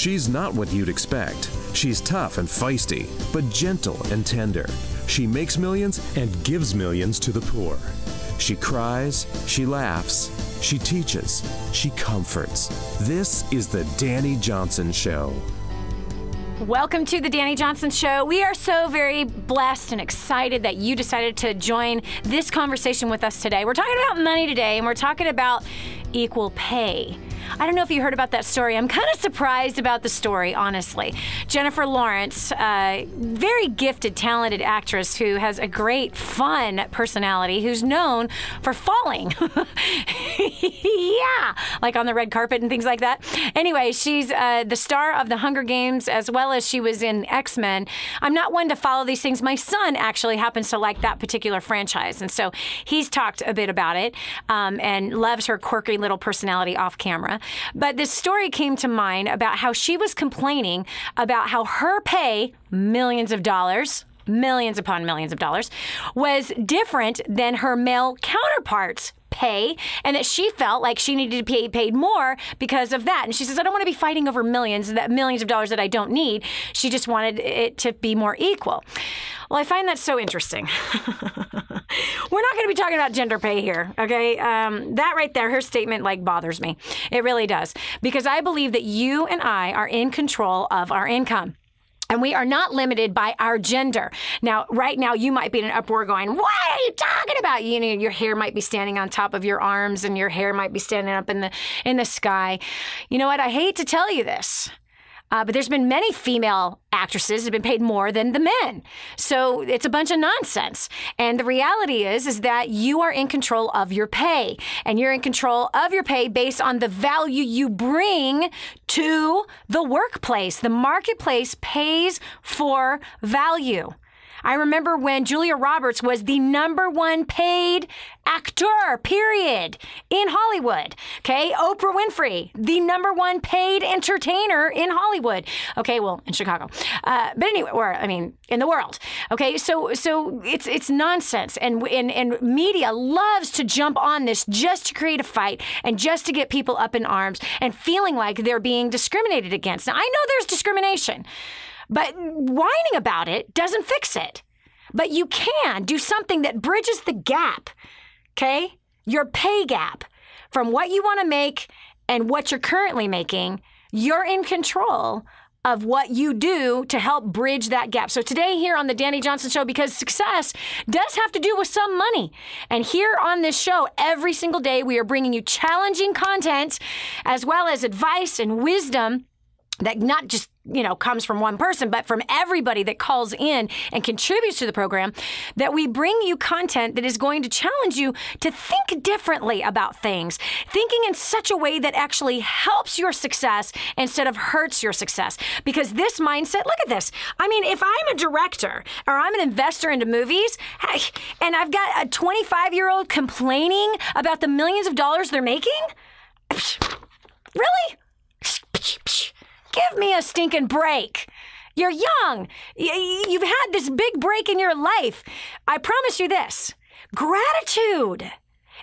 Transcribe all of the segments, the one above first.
She's not what you'd expect. She's tough and feisty, but gentle and tender. She makes millions and gives millions to the poor. She cries, she laughs, she teaches, she comforts. This is the Dani Johnson Show. Welcome to the Dani Johnson Show. We are so very blessed and excited that you decided to join this conversation with us today. We're talking about money today, and we're talking about equal pay. I don't know if you heard about that story. I'm kind of surprised about the story, honestly. Jennifer Lawrence, very gifted, talented actress who has a great, fun personality, who's known for falling. Yeah, like on the red carpet and things like that. Anyway, she's the star of the Hunger Games, as well as she was in X-Men. I'm not one to follow these things. My son actually happens to like that particular franchise, and so he's talked a bit about it and loves her quirky little personality off camera. But this story came to mind about how she was complaining about how her pay, millions of dollars, millions upon millions of dollars, was different than her male counterparts' pay, and that she felt like she needed to be paid more because of that. And she says, I don't want to be fighting over millions of dollars that I don't need. She just wanted it to be more equal. Well, I find that so interesting. We're not going to be talking about gender pay here, okay? That right there, her statement, bothers me. It really does. Because I believe that you and I are in control of our income. And we are not limited by our gender. Now, right now, you might be in an uproar going, what are you talking about? You know, your hair might be standing on top of your arms and your hair might be standing up in the sky. You know what? I hate to tell you this. But there's been many female actresses that have been paid more than the men. So it's a bunch of nonsense. And the reality is that you are in control of your pay. And you're in control of your pay based on the value you bring to the workplace. The marketplace pays for value. I remember when Julia Roberts was the #1 paid actor, period, in Hollywood. Okay, Oprah Winfrey, the #1 paid entertainer in Hollywood. Okay, well, in Chicago, but anyway, in the world. Okay, so it's nonsense, and media loves to jump on this just to create a fight and just to get people up in arms and feeling like they're being discriminated against. Now, I know there's discrimination. But whining about it doesn't fix it. But you can do something that bridges the gap, okay? Your pay gap from what you want to make and what you're currently making. You're in control of what you do to help bridge that gap. So today here on the Dani Johnson Show, because success does have to do with some money. And here on this show, every single day, we are bringing you challenging content as well as advice and wisdom that not just, comes from one person, but from everybody that calls in and contributes to the program, that we bring you content that is going to challenge you to think differently about things, thinking in such a way that actually helps your success instead of hurts your success. Because this mindset, look at this. I mean, if I'm a director or I'm an investor into movies, and I've got a 25-year-old complaining about the millions of dollars they're making, really? Give me a stinking break. You're young. You've had this big break in your life. I promise you this. Gratitude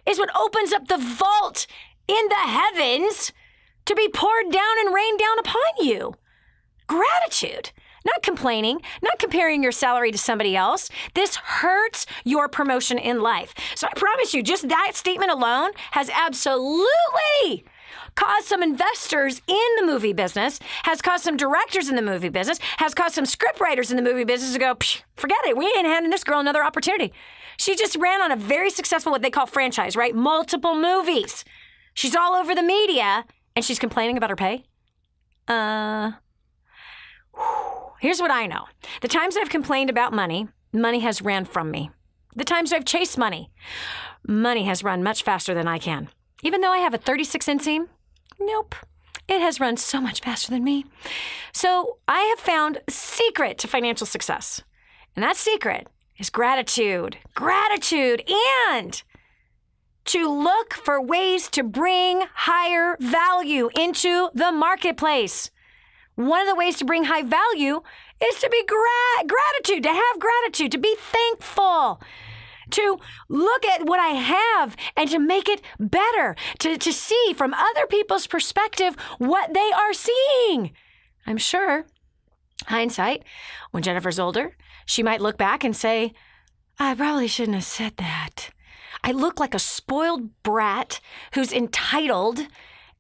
is what opens up the vault in the heavens to be poured down and rained down upon you. Gratitude. Not complaining, not comparing your salary to somebody else. This hurts your promotion in life. So I promise you, just that statement alone has absolutely caused some investors in the movie business, has caused some directors in the movie business, has caused some scriptwriters in the movie business to go, forget it, we ain't handing this girl another opportunity. She just ran on a very successful, what they call franchise, right? Multiple movies. She's all over the media, and she's complaining about her pay? Here's what I know. The times I've complained about money, money has ran from me. The times I've chased money, money has run much faster than I can. Even though I have a 36 inseam, nope. It has run so much faster than me. So I have found a secret to financial success. And that secret is gratitude. Gratitude and to look for ways to bring higher value into the marketplace. One of the ways to bring high value is to be gratitude, to have gratitude, to be thankful, to look at what I have and to make it better, to see from other people's perspective what they are seeing. I'm sure, hindsight, when Jennifer's older, she might look back and say, I probably shouldn't have said that. I look like a spoiled brat who's entitled,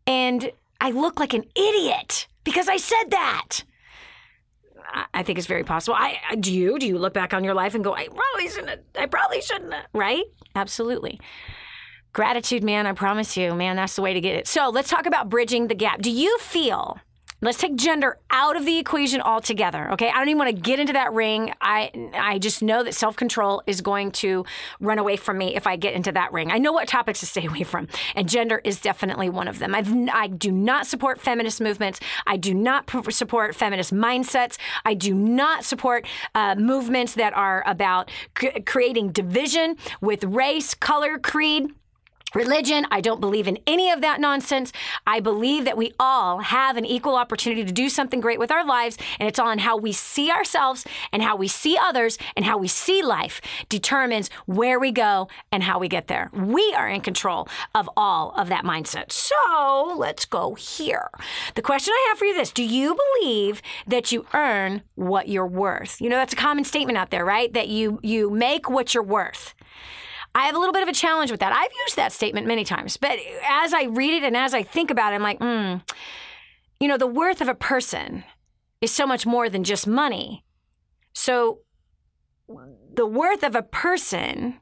and I look like an idiot because I said that. I think it's very possible. Do you look back on your life and go, I probably shouldn't have, right? Absolutely. Gratitude, man, I promise you, man, that's the way to get it. So let's talk about bridging the gap. Do you feel, let's take gender out of the equation altogether, okay? I don't even want to get into that ring. I just know that self-control is going to run away from me if I get into that ring. I know what topics to stay away from, and gender is definitely one of them. I do not support feminist movements. I do not support feminist mindsets. I do not support movements that are about creating division with race, color, creed, religion. I don't believe in any of that nonsense. I believe that we all have an equal opportunity to do something great with our lives, and it's all in how we see ourselves and how we see others and how we see life determines where we go and how we get there. We are in control of all of that mindset. So let's go here. The question I have for you is this: do you believe that you earn what you're worth? You know, that's a common statement out there, right? That you make what you're worth. I have a little bit of a challenge with that. I've used that statement many times, but as I read it and as I think about it, I'm like, you know, the worth of a person is so much more than just money. So the worth of a person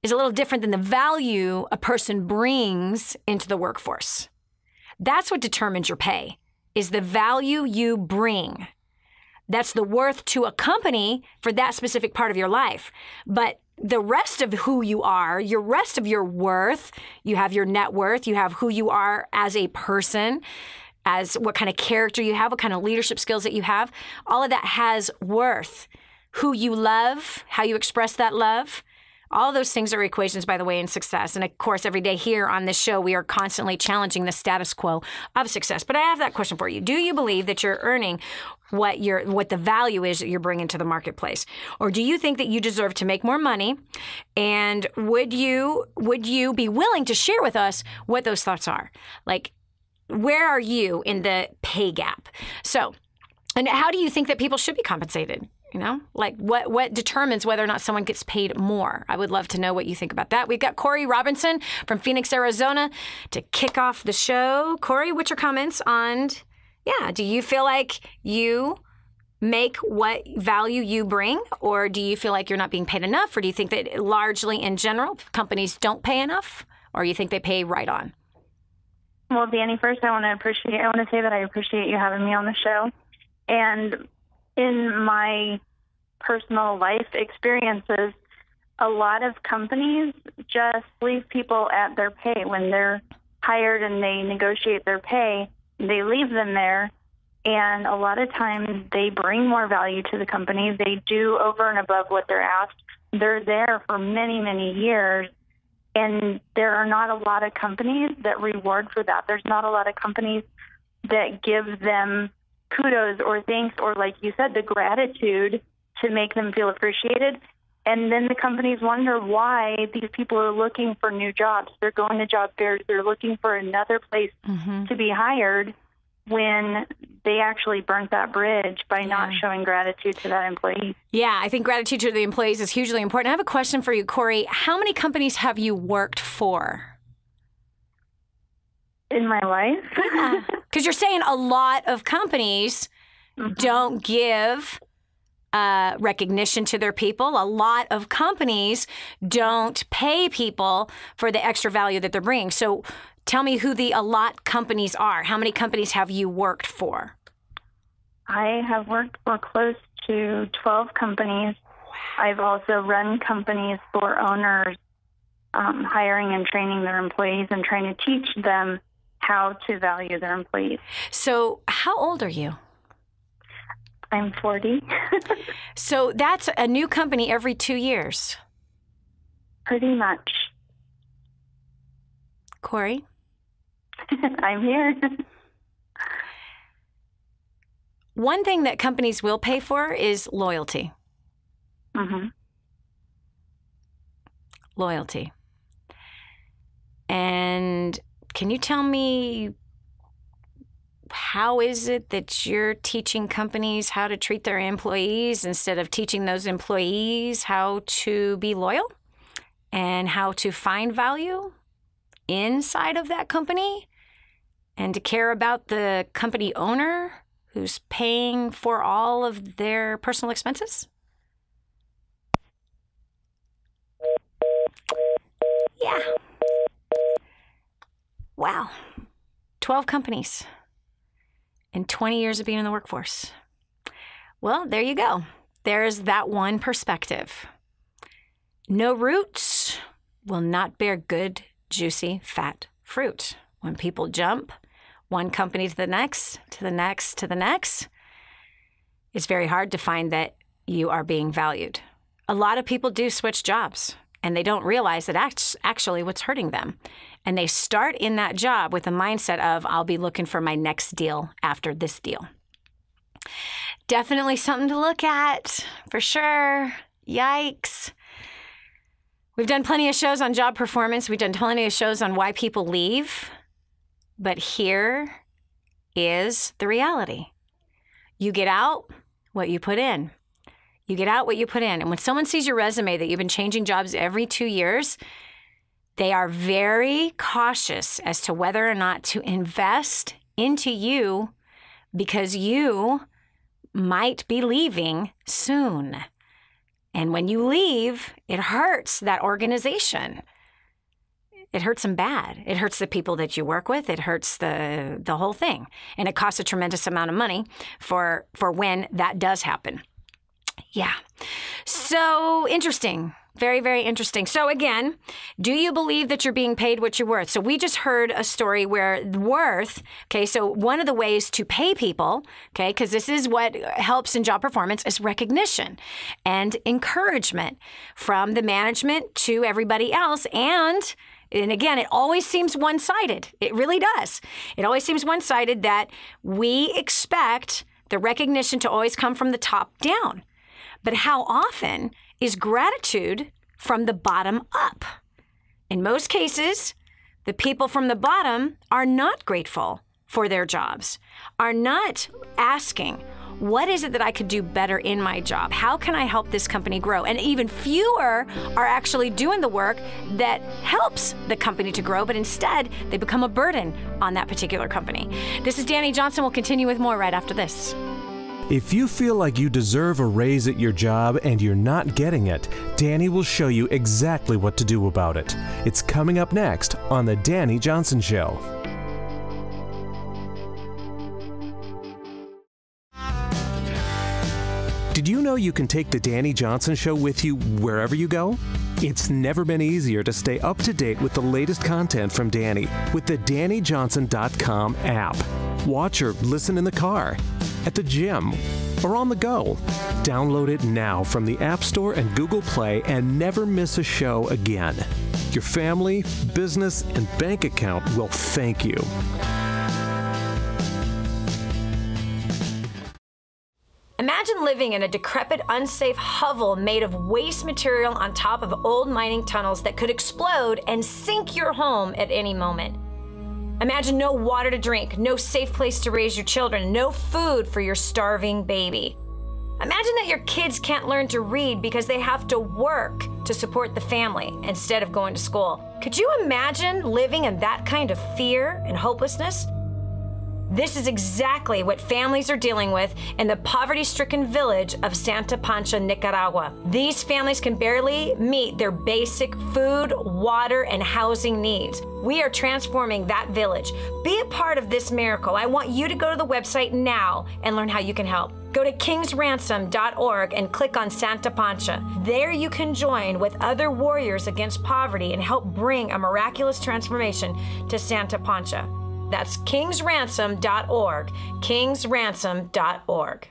is a little different than the value a person brings into the workforce. That's what determines your pay, is the value you bring. That's the worth to a company for that specific part of your life. But the rest of who you are, your rest of your worth, you have your net worth, you have who you are as a person, as what kind of character you have, what kind of leadership skills that you have. All of that has worth. Who you love, how you express that love. All of those things are equations, by the way, in success. And of course, every day here on this show, we are constantly challenging the status quo of success. But I have that question for you. Do you believe that you're earning what the value is that you're bringing to the marketplace? Or do you think that you deserve to make more money? And would you be willing to share with us what those thoughts are? Like, where are you in the pay gap? So, and how do you think that people should be compensated? You know, like what determines whether or not someone gets paid more? I would love to know what you think about that. We've got Corey Robinson from Phoenix, Arizona to kick off the show. Corey, what's your comments on, do you feel like you make what value you bring, or do you feel like you're not being paid enough, or do you think that largely in general companies don't pay enough, or you think they pay right on? Well, Dani, first I want to say that I appreciate you having me on the show. And in my personal life experiences, a lot of companies just leave people at their pay. When they're hired and they negotiate their pay, they leave them there. And a lot of times they bring more value to the company. They do over and above what they're asked. They're there for many, many years. And there are not a lot of companies that reward for that. There's not a lot of companies that give them kudos or thanks or, like you said, the gratitude to make them feel appreciated. And then the companies wonder why these people are looking for new jobs. They're going to job fairs. They're looking for another place to be hired when they actually burnt that bridge by not showing gratitude to that employee. Yeah, I think gratitude to the employees is hugely important. I have a question for you, Corey. How many companies have you worked for? In my life? Because you're saying a lot of companies don't give recognition to their people. A lot of companies don't pay people for the extra value that they're bringing. So tell me who the a lot companies are. How many companies have you worked for? I have worked for close to 12 companies. I've also run companies for owners, hiring and training their employees and trying to teach them how to value their employees. So how old are you? I'm 40. So that's a new company every 2 years. Pretty much. Corey? I'm here. One thing that companies will pay for is loyalty. Loyalty. And can you tell me how is it that you're teaching companies how to treat their employees instead of teaching those employees how to be loyal and how to find value inside of that company and to care about the company owner who's paying for all of their personal expenses? Yeah. Wow. 12 companies and 20 years of being in the workforce. Well, there you go. There's that one perspective. No roots will not bear good, juicy, fat fruit. When people jump one company to the next, to the next, to the next, it's very hard to find that you are being valued. A lot of people do switch jobs, and they don't realize that actually what's hurting them. And they start in that job with a mindset of, I'll be looking for my next deal after this deal. Definitely something to look at, for sure. Yikes. We've done plenty of shows on job performance. We've done plenty of shows on why people leave. But here is the reality. You get out what you put in. You get out what you put in. And when someone sees your resume that you've been changing jobs every 2 years, they are very cautious as to whether or not to invest into you because you might be leaving soon. And when you leave, it hurts that organization. It hurts them bad. It hurts the people that you work with. It hurts the whole thing. And it costs a tremendous amount of money for when that does happen. Yeah. So interesting. Very, very interesting. So again, do you believe that you're being paid what you're worth? So we just heard a story where worth, okay, so one of the ways to pay people, okay, because this is what helps in job performance, is recognition and encouragement from the management to everybody else. And again, it always seems one-sided. It really does. It always seems one-sided that we expect the recognition to always come from the top down. But how often is gratitude from the bottom up? In most cases, the people from the bottom are not grateful for their jobs, are not asking, what is it that I could do better in my job? How can I help this company grow? And even fewer are actually doing the work that helps the company to grow, but instead they become a burden on that particular company. This is Dani Johnson. We'll continue with more right after this. If you feel like you deserve a raise at your job and you're not getting it, Dani will show you exactly what to do about it. It's coming up next on The Dani Johnson Show. Did you know you can take The Dani Johnson Show with you wherever you go? It's never been easier to stay up to date with the latest content from Dani with the DaniJohnson.com app. Watch or listen in the car, at the gym, or on the go. Download it now from the App Store and Google Play and never miss a show again. Your family, business, and bank account will thank you. Imagine living in a decrepit, unsafe hovel made of waste material on top of old mining tunnels that could explode and sink your home at any moment. Imagine no water to drink, no safe place to raise your children, no food for your starving baby. Imagine that your kids can't learn to read because they have to work to support the family instead of going to school. Could you imagine living in that kind of fear and hopelessness? This is exactly what families are dealing with in the poverty-stricken village of Santa Pancha, Nicaragua. These families can barely meet their basic food, water, and housing needs. We are transforming that village. Be a part of this miracle. I want you to go to the website now and learn how you can help. Go to kingsransom.org and click on Santa Pancha. There you can join with other warriors against poverty and help bring a miraculous transformation to Santa Pancha. That's kingsransom.org, kingsransom.org.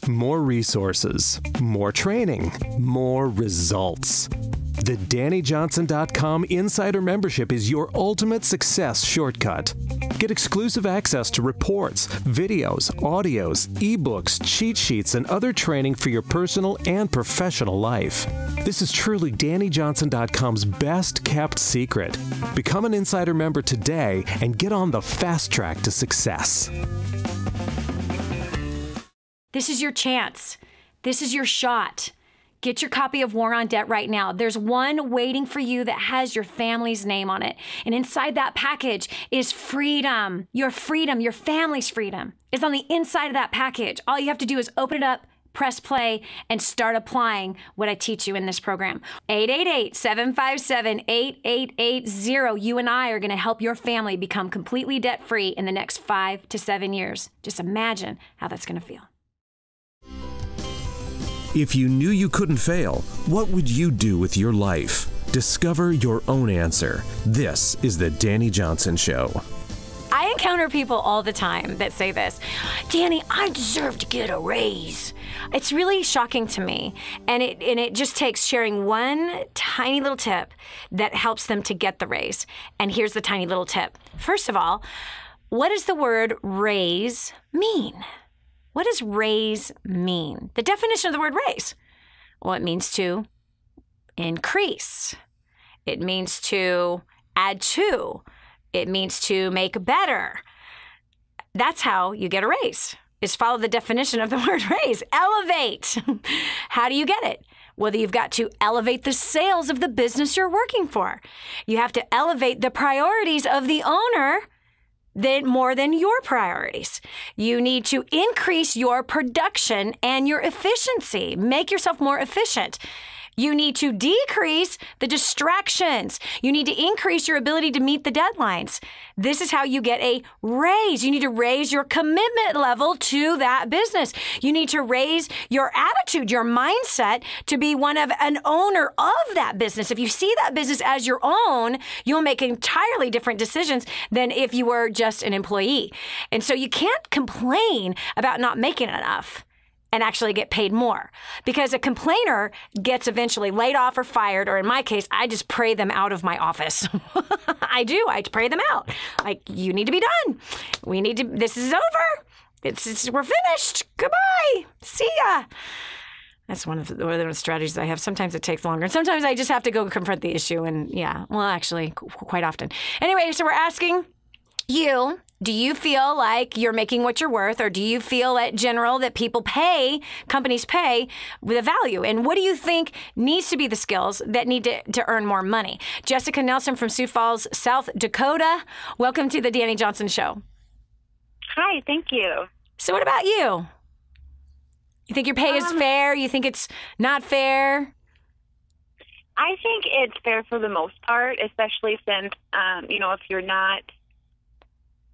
More resources, more training, more results. The DaniJohnson.com Insider membership is your ultimate success shortcut. Get exclusive access to reports, videos, audios, ebooks, cheat sheets, and other training for your personal and professional life. This is truly DaniJohnson.com's best kept secret. Become an Insider member today and get on the fast track to success. This is your chance. This is your shot. Get your copy of War on Debt right now. There's one waiting for you that has your family's name on it. And inside that package is freedom. Your family's freedom is on the inside of that package. All you have to do is open it up, press play, and start applying what I teach you in this program. 888-757-8880. You and I are going to help your family become completely debt-free in the next 5 to 7 years. Just imagine how that's going to feel. If you knew you couldn't fail, what would you do with your life? Discover your own answer. This is the Dani Johnson Show. I encounter people all the time that say this, Dani, I deserve to get a raise. It's really shocking to me. And it just takes sharing one tiny little tip that helps them to get the raise. And here's the tiny little tip. First of all, what does the word raise mean? What does raise mean? The definition of the word raise. Well, it means to increase. It means to add to. It means to make better. That's how you get a raise, is follow the definition of the word raise. Elevate. How do you get it? Well, you've got to elevate the sales of the business you're working for. You have to elevate the priorities of the owner more than your priorities. You need to increase your production and your efficiency. Make yourself more efficient. You need to decrease the distractions. You need to increase your ability to meet the deadlines. This is how you get a raise. You need to raise your commitment level to that business. You need to raise your attitude, your mindset to be one of an owner of that business. If you see that business as your own, you'll make entirely different decisions than if you were just an employee. And so you can't complain about not making enough and actually get paid more. Because a complainer gets eventually laid off or fired, or in my case, I just pray them out of my office. I do. I pray them out. Like, you need to be done. This is over. We're finished. Goodbye. See ya. That's one of the strategies I have. Sometimes it takes longer. And sometimes I just have to go confront the issue. And yeah, well, actually, quite often. Anyway, so we're asking you, do you feel like you're making what you're worth, or do you feel at general that companies pay with a value? And what do you think needs to be the skills that need to earn more money? Jessica Nelson from Sioux Falls, South Dakota. Welcome to the Dani Johnson Show. Hi, thank you. So what about you? You think your pay is fair? You think it's not fair? I think it's fair for the most part, especially since,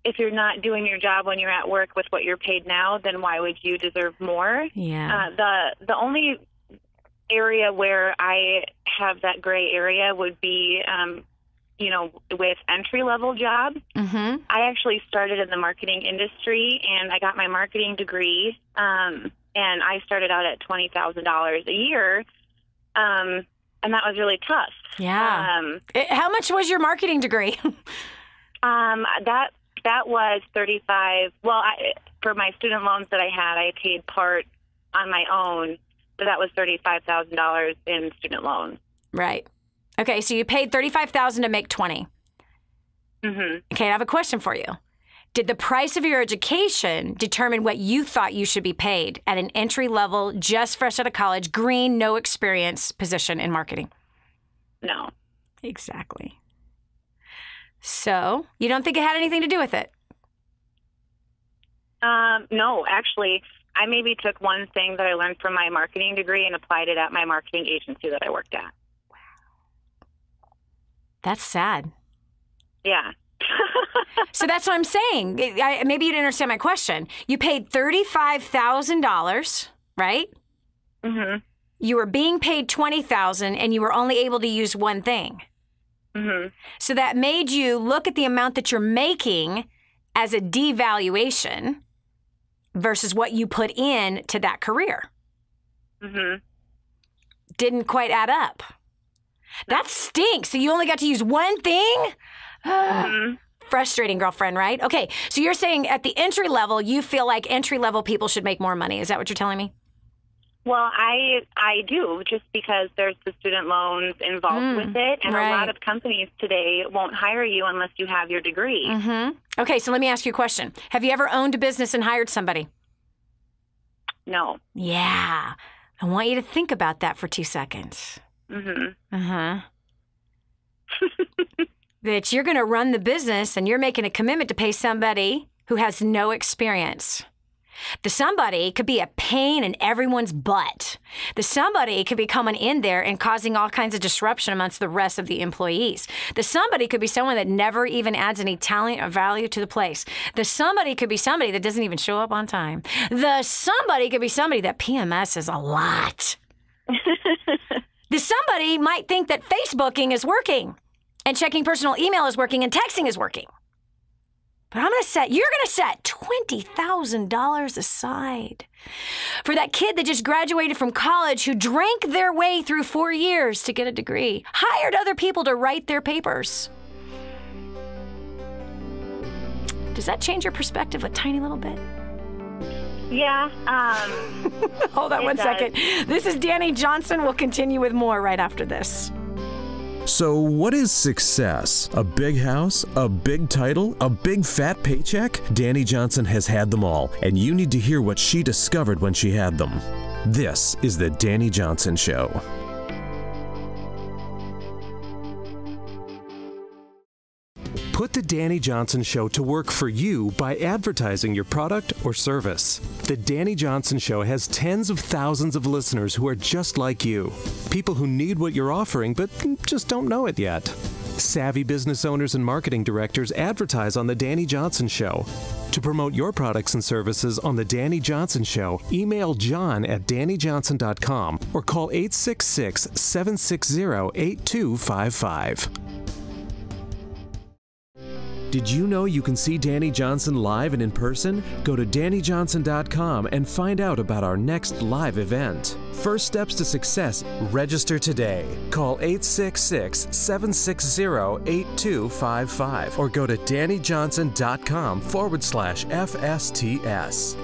if you're not doing your job when you're at work with what you're paid now, then why would you deserve more? Yeah. The only area where I have that gray area would be, with entry-level jobs. Mm-hmm. I actually started in the marketing industry, and I got my marketing degree, and I started out at $20,000 a year, and that was really tough. Yeah. How much was your marketing degree? That was $35,000. Well, for my student loans that I had, I paid part on my own, but that was $35,000 in student loans. Right. Okay, so you paid $35,000 to make $20,000. Mm-hmm. Okay, I have a question for you. Did the price of your education determine what you thought you should be paid at an entry-level, just fresh out of college, green, no experience position in marketing? No. Exactly. So, you don't think it had anything to do with it? No, actually, I maybe took one thing that I learned from my marketing degree and applied it at my marketing agency that I worked at. Wow. That's sad. Yeah. So that's what I'm saying. Maybe you didn't understand my question. You paid $35,000, right? Mm-hmm. You were being paid $20,000 and you were only able to use one thing. Mm-hmm. So that made you look at the amount that you're making as a devaluation versus what you put in to that career. Mm-hmm. Didn't quite add up. That stinks. So you only got to use one thing? Mm-hmm. frustrating, girlfriend, right? Okay, so you're saying at the entry level, you feel like entry level people should make more money. Is that what you're telling me? Well, I do, just because there's the student loans involved with it, and a lot of companies today won't hire you unless you have your degree. Okay, so let me ask you a question. Have you ever owned a business and hired somebody? No. Yeah. I want you to think about that for 2 seconds. That you're going to run the business and you're making a commitment to pay somebody who has no experience. The somebody could be a pain in everyone's butt. The somebody could be coming in there and causing all kinds of disruption amongst the rest of the employees. The somebody could be someone that never even adds any talent or value to the place. The somebody could be somebody that doesn't even show up on time. The somebody could be somebody that PMSs a lot. The somebody might think that Facebooking is working and checking personal email is working and texting is working. But you're going to set $20,000 aside for that kid that just graduated from college who drank their way through 4 years to get a degree, hired other people to write their papers. Does that change your perspective a tiny little bit? Yeah. Hold on one second. This is Dani Johnson. We'll continue with more right after this. So what is success? A big house? A big title? A big fat paycheck? Dani Johnson has had them all, and you need to hear what she discovered when she had them. This is the Dani Johnson Show. Put the Dani Johnson Show to work for you by advertising your product or service. The Dani Johnson Show has tens of thousands of listeners who are just like you. People who need what you're offering but just don't know it yet. Savvy business owners and marketing directors advertise on the Dani Johnson Show. To promote your products and services on the Dani Johnson Show, email john@danijohnson.com or call 866-760-8255. Did you know you can see Dani Johnson live and in person? Go to danijohnson.com and find out about our next live event. First steps to success, register today. Call 866-760-8255 or go to danijohnson.com/FSTS.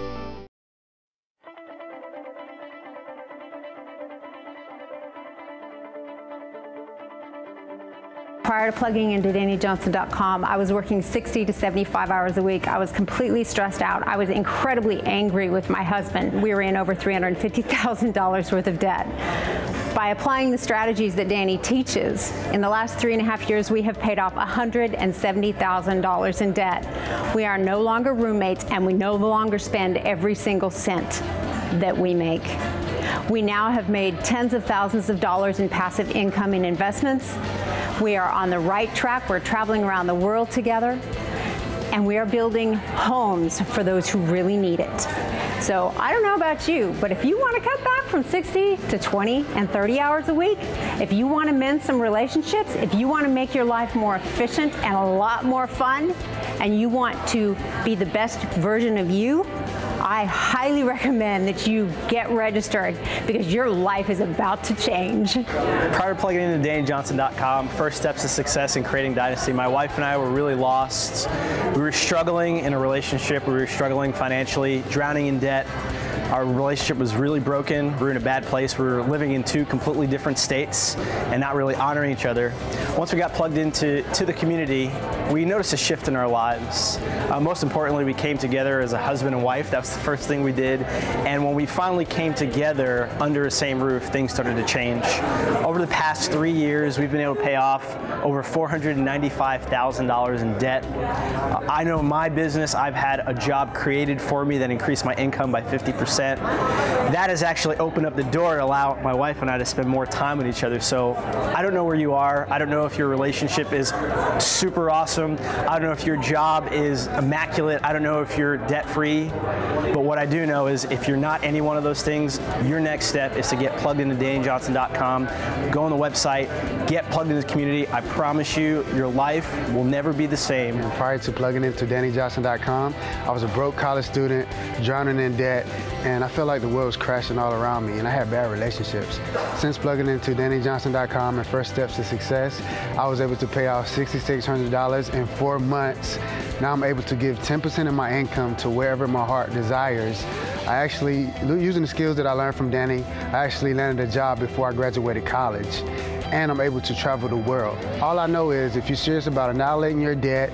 Prior to plugging into DaniJohnson.com, I was working 60 to 75 hours a week. I was completely stressed out. I was incredibly angry with my husband. We were in over $350,000 worth of debt. By applying the strategies that Dani teaches, in the last 3.5 years, we have paid off $170,000 in debt. We are no longer roommates, and we no longer spend every single cent that we make. We now have made tens of thousands of dollars in passive income in investments. We are on the right track. We're traveling around the world together, and we are building homes for those who really need it. So I don't know about you, but if you want to cut back from 60 to 20 and 30 hours a week, if you want to mend some relationships, if you want to make your life more efficient and a lot more fun, and you want to be the best version of you, I highly recommend that you get registered because your life is about to change. Prior to plugging into DaniJohnson.com, first steps to success in creating dynasty, my wife and I were really lost. We were struggling in a relationship. We were struggling financially, drowning in debt. Our relationship was really broken. We were in a bad place. We were living in two completely different states and not really honoring each other. Once we got plugged into the community, we noticed a shift in our lives. Most importantly, we came together as a husband and wife. That was the first thing we did. And when we finally came together under the same roof, things started to change. Over the past 3 years, we've been able to pay off over $495,000 in debt. I know in my business, I've had a job created for me that increased my income by 50%. That has actually opened up the door to allow my wife and I to spend more time with each other. So I don't know where you are. I don't know if your relationship is super awesome. I don't know if your job is immaculate. I don't know if you're debt-free. But what I do know is if you're not any one of those things, your next step is to get plugged into DaniJohnson.com, go on the website, get plugged into the community. I promise you, your life will never be the same. Prior to plugging into DaniJohnson.com, I was a broke college student, drowning in debt, and and I felt like the world was crashing all around me, and I had bad relationships. Since plugging into DaniJohnson.com and First Steps to Success, I was able to pay off $6,600 in 4 months. Now I'm able to give 10% of my income to wherever my heart desires. I actually, using the skills that I learned from Dani, I actually landed a job before I graduated college, and I'm able to travel the world. All I know is if you're serious about annihilating your debt,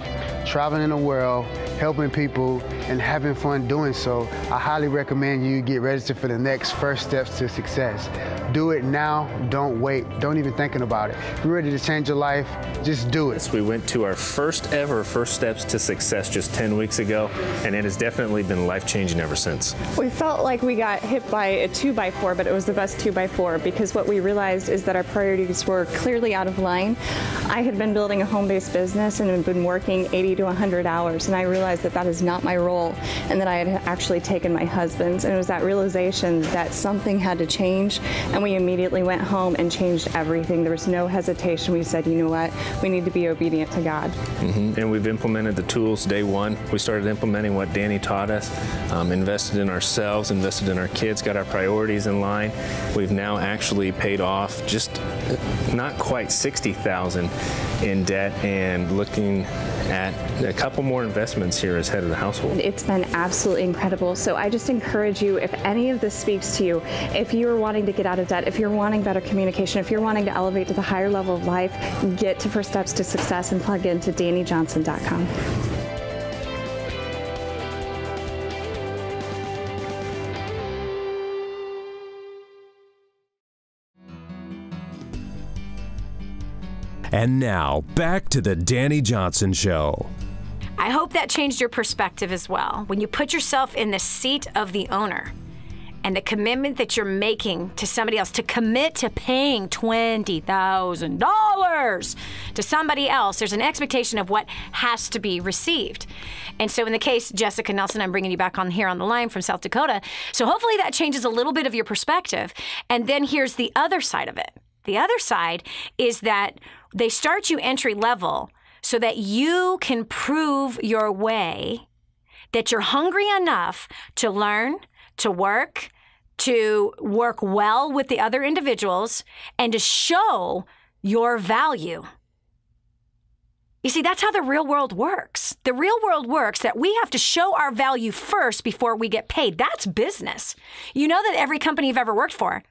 traveling the world, helping people, and having fun doing so, I highly recommend you get registered for the next First Steps to Success. Do it now, don't wait, don't even thinking about it. If you're ready to change your life, just do it. We went to our first ever First Steps to Success just 10 weeks ago, and it has definitely been life-changing ever since. We felt like we got hit by a 2x4, but it was the best 2x4 because what we realized is that our priorities were clearly out of line. I had been building a home-based business and had been working 80 to 100 hours, and I realized that that is not my role and that I had actually taken my husband's, and it was that realization that something had to change, and we immediately went home and changed everything. There was no hesitation. We said, you know what, we need to be obedient to God. And we've implemented the tools day one. We started implementing what Dani taught us, invested in ourselves, invested in our kids, got our priorities in line. We've now actually paid off just not quite $60,000 in debt and looking at a couple more investments here as head of the household. It's been absolutely incredible. So I just encourage you, if any of this speaks to you, if you're wanting to get out of debt, if you're wanting better communication, if you're wanting to elevate to the higher level of life, get to First Steps to Success and plug into DaniJohnson.com. And now, back to the Dani Johnson Show. I hope that changed your perspective as well. When you put yourself in the seat of the owner and the commitment that you're making to somebody else, to commit to paying $20,000 to somebody else, there's an expectation of what has to be received. And so in the case, Jessica Nelson, I'm bringing you back on here on the line from South Dakota. So hopefully that changes a little bit of your perspective. And then here's the other side of it. The other side is that they start you entry level so that you can prove your way, that you're hungry enough to learn, to work well with the other individuals, and to show your value. You see, that's how the real world works. The real world works that we have to show our value first before we get paid. That's business. You know that every company you've ever worked for,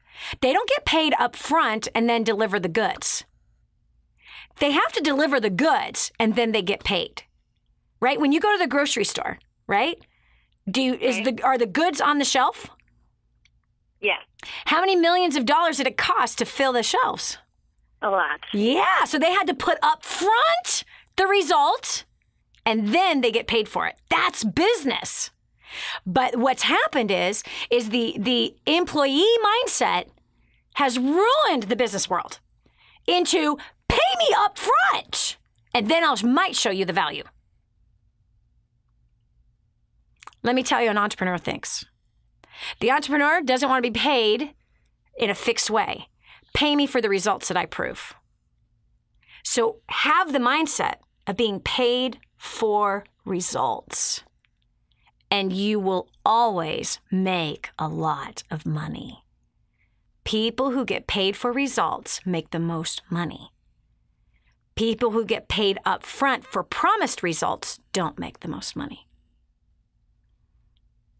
they don't get paid up front and then deliver the goods. They have to deliver the goods and then they get paid, right? When you go to the grocery store, right? Are the goods on the shelf? Yes. How many millions of dollars did it cost to fill the shelves? A lot. Yeah, so they had to put up front the result and then they get paid for it. That's business. But what's happened is the employee mindset has ruined the business world into pay me up front, and then I might show you the value. Let me tell you, an entrepreneur thinks. The entrepreneur doesn't want to be paid in a fixed way. Pay me for the results that I prove. So have the mindset of being paid for results, and you will always make a lot of money. People who get paid for results make the most money. People who get paid up front for promised results don't make the most money.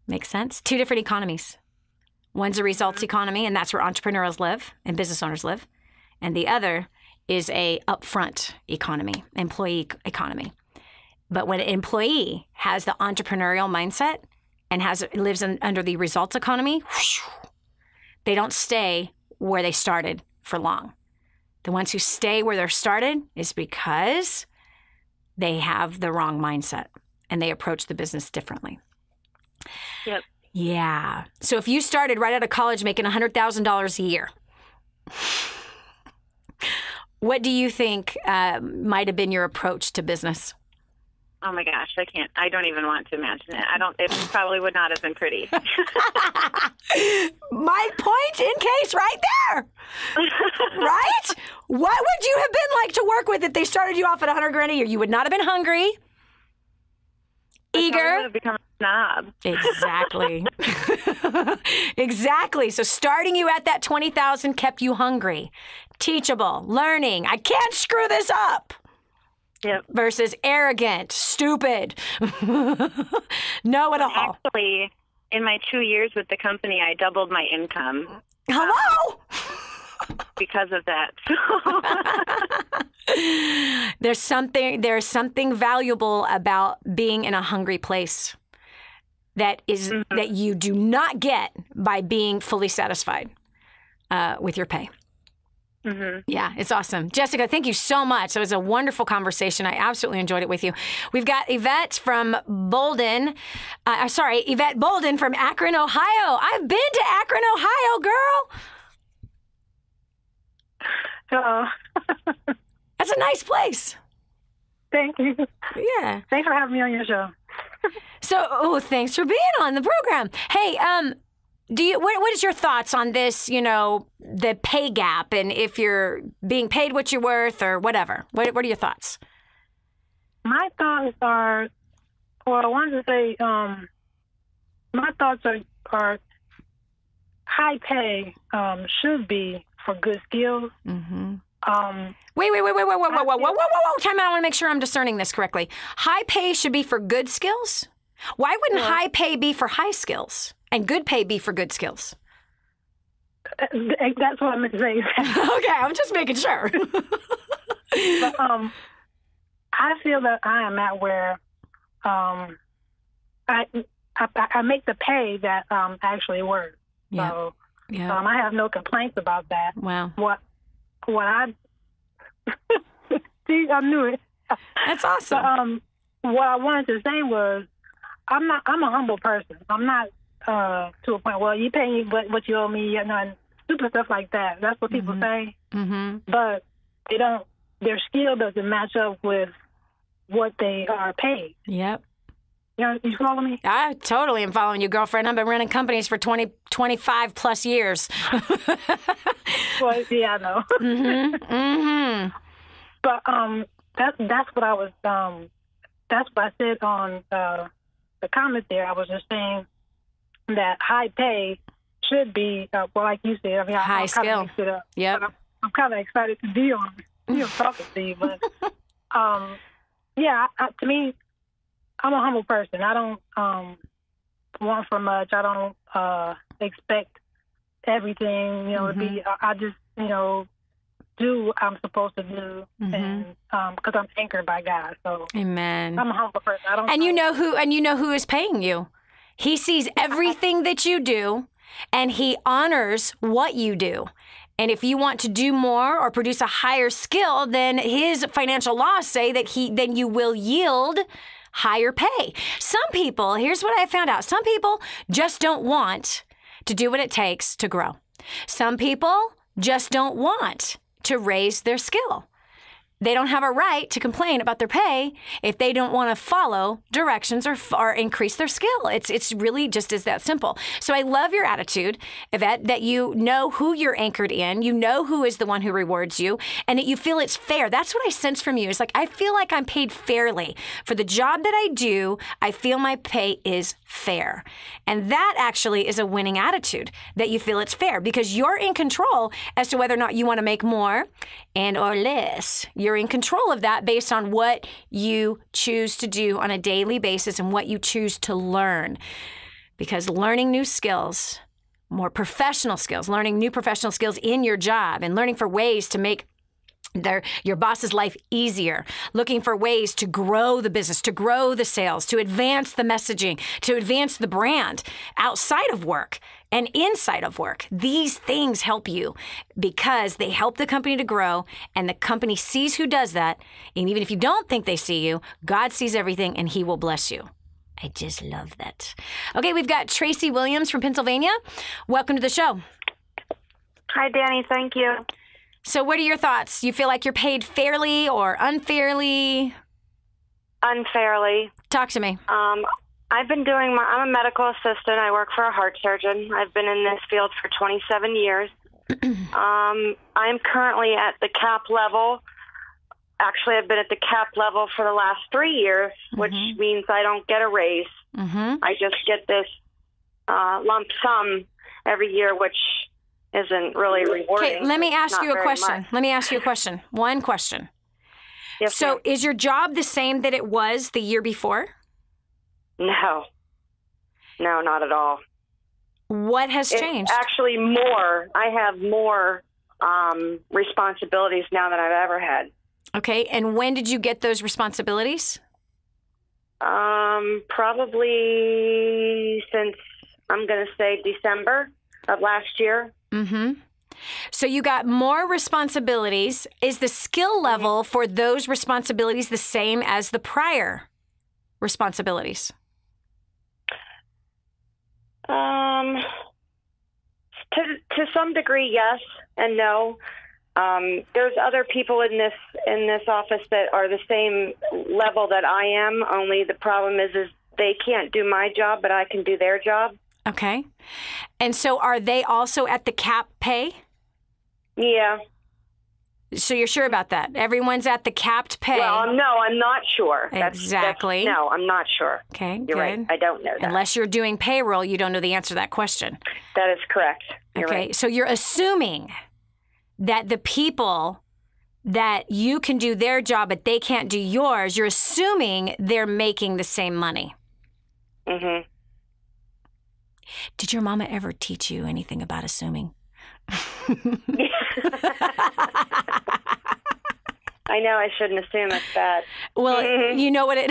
Make sense? Two different economies. One's a results economy, and that's where entrepreneurs live and business owners live. And the other is a upfront economy, employee economy. But when an employee has the entrepreneurial mindset and lives under the results economy, they don't stay where they started for long. The ones who stay where they're started is because they have the wrong mindset and they approach the business differently. Yep. Yeah. So if you started right out of college making $100,000 a year, what do you think might have been your approach to business? Oh my gosh, I don't even want to imagine it. It probably would not have been pretty. My point in case right there. Right? What would you have been like to work with if they started you off at $100,000 a year? You would not have been hungry. Eager. Become a snob. Exactly. Exactly. So starting you at that 20,000 kept you hungry, teachable, learning. I can't screw this up. Yep. Versus arrogant, stupid, know-it-all. Actually, in my 2 years with the company, I doubled my income. Hello? Because of that. There's something valuable about being in a hungry place that is that you do not get by being fully satisfied with your pay. Yeah, it's awesome. Jessica, thank you so much. It was a wonderful conversation. I absolutely enjoyed it with you. We've got Yvette from Bolden. Yvette Bolden from Akron, Ohio. I've been to Akron, Ohio, girl. Oh. That's a nice place. Thank you. Yeah. Thanks for having me on your show. So, thanks for being on the program. Hey, what is your thoughts on this, the pay gap and if you're being paid what you're worth or whatever? What are your thoughts? My thoughts are, I wanted to say, my thoughts are high pay should be for good skills. Mm-hmm. Wait. Whoa. Time out. I want to make sure I'm discerning this correctly. High pay should be for good skills? Why wouldn't high pay be for high skills and good pay be for good skills? That's what I meant to say. Okay, I'm just making sure. But, I feel that I am at where I make the pay that actually works. Yeah. So yeah. I have no complaints about that. Wow. What I see, I knew it. That's awesome. But, what I wanted to say was, I'm a humble person. I'm not to a point. Well, you pay me what you owe me, and stupid stuff like that. That's what people say. Mm-hmm. But they don't. Their skill doesn't match up with what they are paid. Yep. You follow me? I totally am following you, girlfriend. I've been running companies for 25 plus years. Well, yeah, I know. Mm-hmm. Mm-hmm. But that's what I was. That's what I said on the comment there. I was just saying that high pay should be, like you said. I mean, high skill. Yep. I'm kind of excited to be on talking to you, but to me, I'm a humble person. I don't want for much. I don't expect everything, to be. I just, do what I'm supposed to do, and because I'm anchored by God. So, amen. I'm a humble person. I don't. And you know who is paying you. He sees everything that you do, and he honors what you do. And if you want to do more or produce a higher skill, then his financial laws say that then you will yield higher pay. Some people, here's what I found out. Some people just don't want to do what it takes to grow. Some people just don't want to raise their skill. They don't have a right to complain about their pay if they don't want to follow directions or increase their skill. It's really just is that simple. So I love your attitude, Yvette, that you know who you're anchored in, you know who is the one who rewards you, and that you feel it's fair. That's what I sense from you. It's like, I feel like I'm paid fairly. For the job that I do, I feel my pay is fair. And that actually is a winning attitude, that you feel it's fair, because you're in control as to whether or not you want to make more and or less. You're in control of that based on what you choose to do on a daily basis and what you choose to learn. Because learning new skills, more professional skills, learning new professional skills in your job and learning for ways to make your boss's life easier, looking for ways to grow the business, to grow the sales, to advance the messaging, to advance the brand outside of work and inside of work. These things help you because they help the company to grow, and the company sees who does that. And even if you don't think they see you, God sees everything and he will bless you. I just love that. Okay, we've got Tracy Williams from Pennsylvania. Welcome to the show. Hi, Dani. Thank you. So what are your thoughts? You feel like you're paid fairly or unfairly? Unfairly. Talk to me. I'm a medical assistant. I work for a heart surgeon. I've been in this field for 27 years. I'm currently at the cap level actually I've been at the cap level for the last 3 years, which means I don't get a raise. I just get this lump sum every year, which isn't really rewarding. Okay, let me ask you a question. Much. Let me ask you a question. One question. Yes, so ma'am. is your job the same that it was the year before? No, not at all. What has changed? It's actually more. I have more responsibilities now than I've ever had. Okay, and when did you get those responsibilities? Probably since, I'm going to say, December of last year. So you got more responsibilities. Is the skill level for those responsibilities the same as the prior responsibilities? To some degree, yes and no. There's other people in this office that are the same level that I am. Only the problem is they can't do my job, but I can do their job. Okay. And so are they also at the cap pay? Yeah. So you're sure about that? Everyone's at the capped pay? Well, no, I'm not sure. Exactly. No, I'm not sure. Okay, You're good. right. I don't know that. Unless you're doing payroll, you don't know the answer to that question. That is correct. You're okay, right. so you're assuming that the people that you can do their job but they can't do yours, you're assuming they're making the same money. Did your mama ever teach you anything about assuming? I know I shouldn't assume it's bad. Well, you know what it...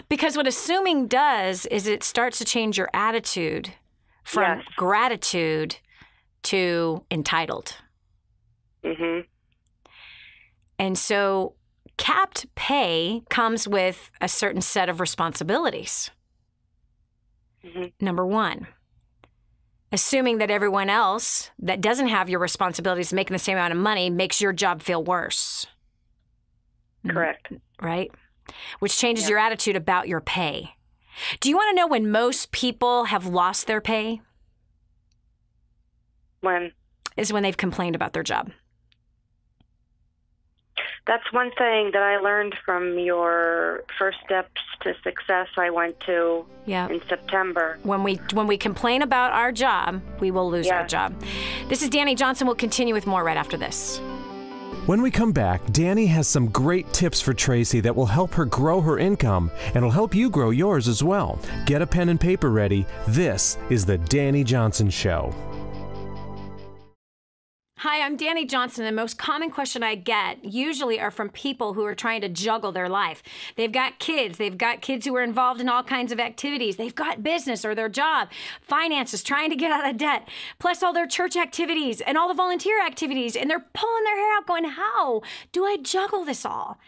Because what assuming does is it starts to change your attitude from gratitude to entitled. And so capped pay comes with a certain set of responsibilities. Number one, assuming that everyone else that doesn't have your responsibilities making the same amount of money makes your job feel worse. Correct. Right? Which changes your attitude about your pay. Do you want to know when most people have lost their pay? When? Is when they've complained about their job. That's one thing that I learned from your First Steps to Success I went to in September. When we complain about our job, we will lose our job. This is Dani Johnson. We'll continue with more right after this. When we come back, Dani has some great tips for Tracy that will help her grow her income and will help you grow yours as well. Get a pen and paper ready. This is the Dani Johnson Show. Hi, I'm Dani Johnson. The most common question I get usually are from people who are trying to juggle their life. They've got kids who are involved in all kinds of activities. They've got business or their job, finances, trying to get out of debt, plus all their church activities and all the volunteer activities. And they're pulling their hair out going, how do I juggle this all?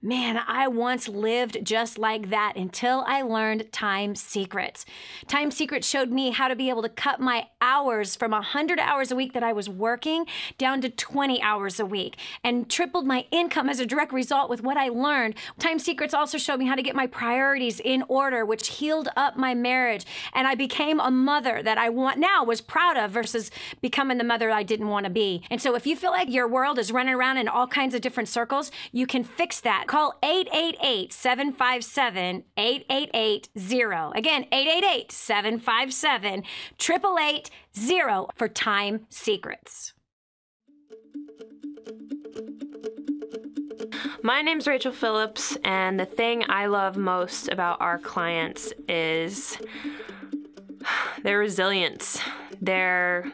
Man, I once lived just like that until I learned Time Secrets. Time Secrets showed me how to be able to cut my hours from 100 hours a week that I was working down to 20 hours a week and tripled my income as a direct result with what I learned. Time Secrets also showed me how to get my priorities in order, which healed up my marriage. And I became a mother that I was proud of versus becoming the mother I didn't want to be. And so if you feel like your world is running around in all kinds of different circles, you can fix that. Call 888-757-8880. Again, 888-757-8880 for Time Secrets. My name's Rachel Phillips, and the thing I love most about our clients is their resilience. They're